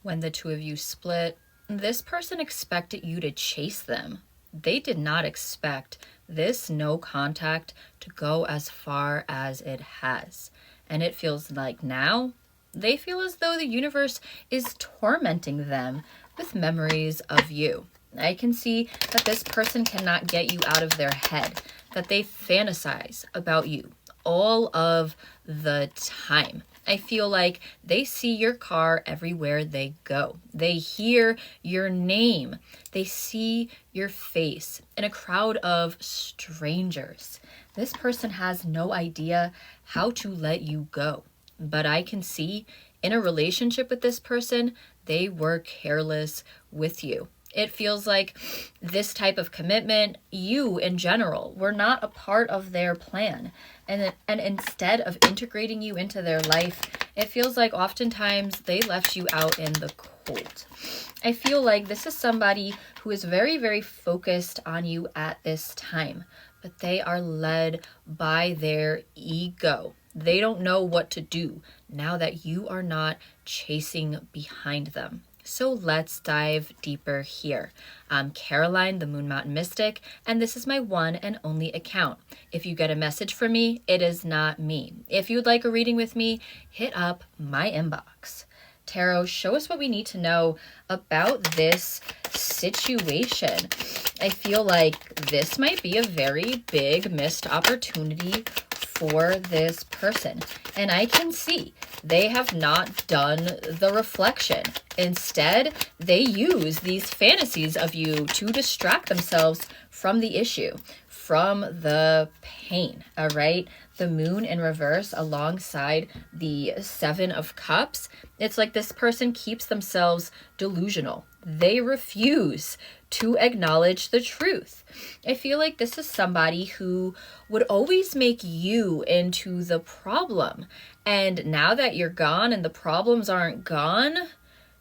When the two of you split, this person expected you to chase them. They did not expect this no contact to go as far as it has. And it feels like now they feel as though the universe is tormenting them with memories of you. I can see that this person cannot get you out of their head, that they fantasize about you all of the time. I feel like they see your car everywhere they go. They hear your name. They see your face in a crowd of strangers. This person has no idea how to let you go. But I can see in a relationship with this person, they were careless with you. It feels like this type of commitment, you in general, were not a part of their plan. And instead of integrating you into their life, it feels like oftentimes they left you out in the cold. I feel like this is somebody who is very, very focused on you at this time, but they are led by their ego. They don't know what to do now that you are not chasing behind them. So let's dive deeper here. I'm Caroline, the Moon Mountain Mystic, and this is my one and only account. If you get a message from me, it is not me. If you'd like a reading with me, hit up my inbox. Tarot, show us what we need to know about this situation. I feel like this might be a very big missed opportunity for this person. And I can see they have not done the reflection. Instead, they use these fantasies of you to distract themselves from the issue, from the pain, all right? The moon in reverse alongside the 7 of Cups. It's like this person keeps themselves delusional. They refuse to acknowledge the truth. I feel like this is somebody who would always make you into the problem. And now that you're gone and the problems aren't gone,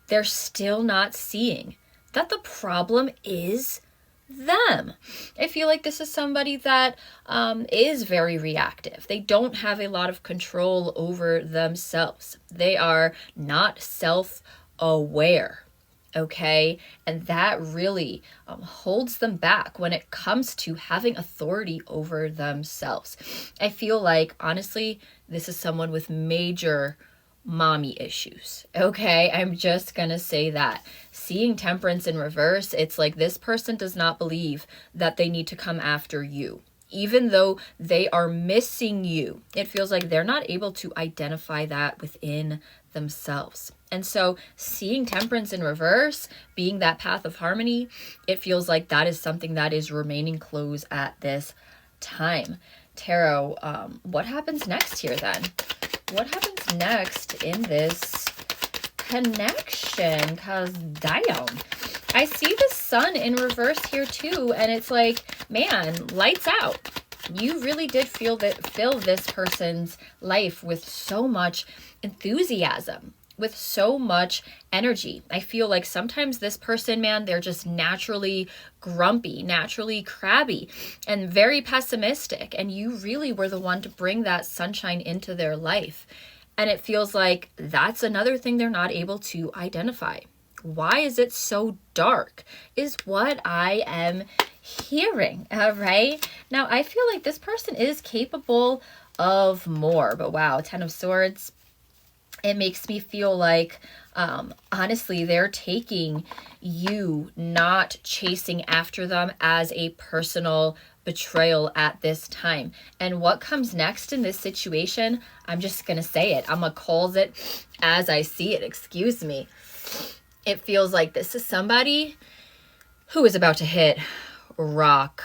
they're still not seeing that the problem is them. I feel like this is somebody that is very reactive. They don't have a lot of control over themselves. They are not self-aware. Okay, and that really holds them back when it comes to having authority over themselves. I feel like, honestly, this is someone with major mommy issues. Okay, I'm just gonna say that. Seeing Temperance in reverse, it's like this person does not believe that they need to come after you. Even though they are missing you, it feels like they're not able to identify that within themselves. And so seeing Temperance in reverse, being that path of harmony, it feels like that is something that is remaining close at this time. Tarot, what happens next here then? What happens next in this connection? Because damn, I see the sun in reverse here too, and it's like, man, lights out. You really did fill this person's life with so much enthusiasm, with so much energy. I feel like sometimes this person, man, they're just naturally grumpy, naturally crabby, and very pessimistic. And you really were the one to bring that sunshine into their life. And it feels like that's another thing they're not able to identify. Why is it so dark is what I am hearing, all right? Now, I feel like this person is capable of more, but wow, 10 of Swords, it makes me feel like, honestly, they're taking you not chasing after them as a personal betrayal at this time. And what comes next in this situation, I'm just going to say it. I'm going to call it as I see it. Excuse me. It feels like this is somebody who is about to hit rock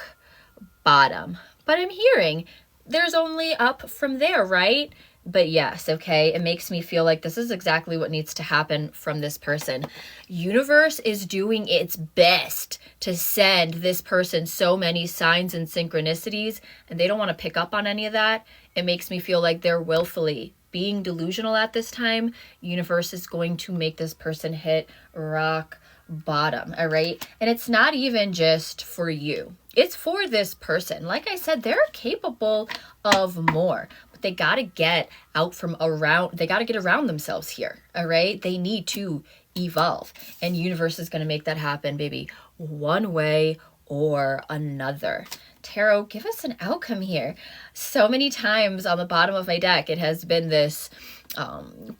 bottom. But I'm hearing there's only up from there, right? But yes, okay, it makes me feel like this is exactly what needs to happen from this person. Universe is doing its best to send this person so many signs and synchronicities, and they don't want to pick up on any of that. It makes me feel like they're willfully being delusional at this time. Universe is going to make this person hit rock bottom, all right? And it's not even just for you. It's for this person. Like I said, they're capable of more. They got to get out from around, they got to get around themselves here, all right? They need to evolve, and universe is going to make that happen, baby, one way or another. Tarot, give us an outcome here. So many times on the bottom of my deck, it has been this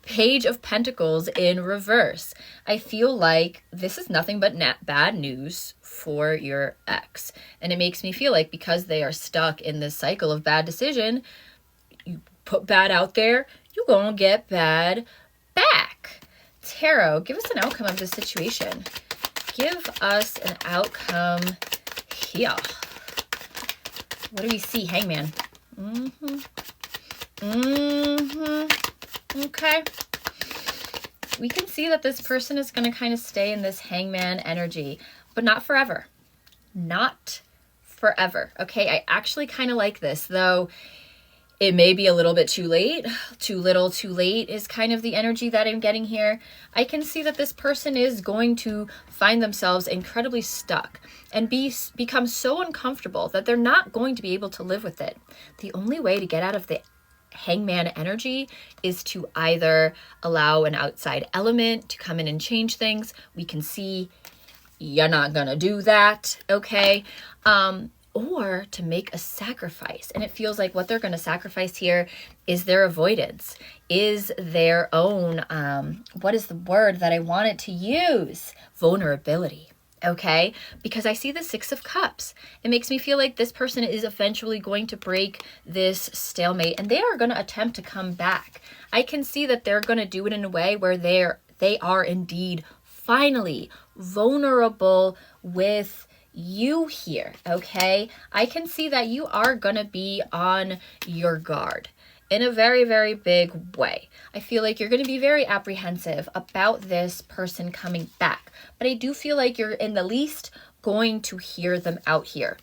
Page of Pentacles in reverse. I feel like this is nothing but bad news for your ex. And it makes me feel like because they are stuck in this cycle of bad decision, you put bad out there, you're gonna get bad back. Tarot, give us an outcome of this situation. Give us an outcome here. What do we see? Hangman. Okay. We can see that this person is going to kind of stay in this Hangman energy, but not forever. Not forever. Okay. I actually kind of like this, though it may be a little bit too late. Too little, too late is kind of the energy that I'm getting here. I can see that this person is going to find themselves incredibly stuck and become so uncomfortable that they're not going to be able to live with it. The only way to get out of the Hangman energy is to either allow an outside element to come in and change things. We can see you're not gonna do that, okay? Or to make a sacrifice. And it feels like what they're going to sacrifice here is their avoidance, is their own, what is the word that I wanted to use? Vulnerability. Okay, because I see the Six of Cups. It makes me feel like this person is eventually going to break this stalemate and they are going to attempt to come back. I can see that they're going to do it in a way where they are indeed finally vulnerable with you here, okay? I can see that you are going to be on your guard in a very, very big way. I feel like you're going to be very apprehensive about this person coming back, but I do feel like you're in the least going to hear them out here.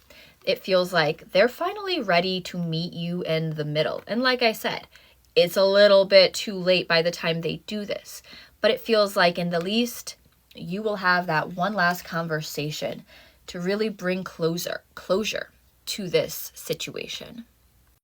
It feels like they're finally ready to meet you in the middle. And like I said, it's a little bit too late by the time they do this, but it feels like in the least you will have that one last conversation to really bring closure to this situation.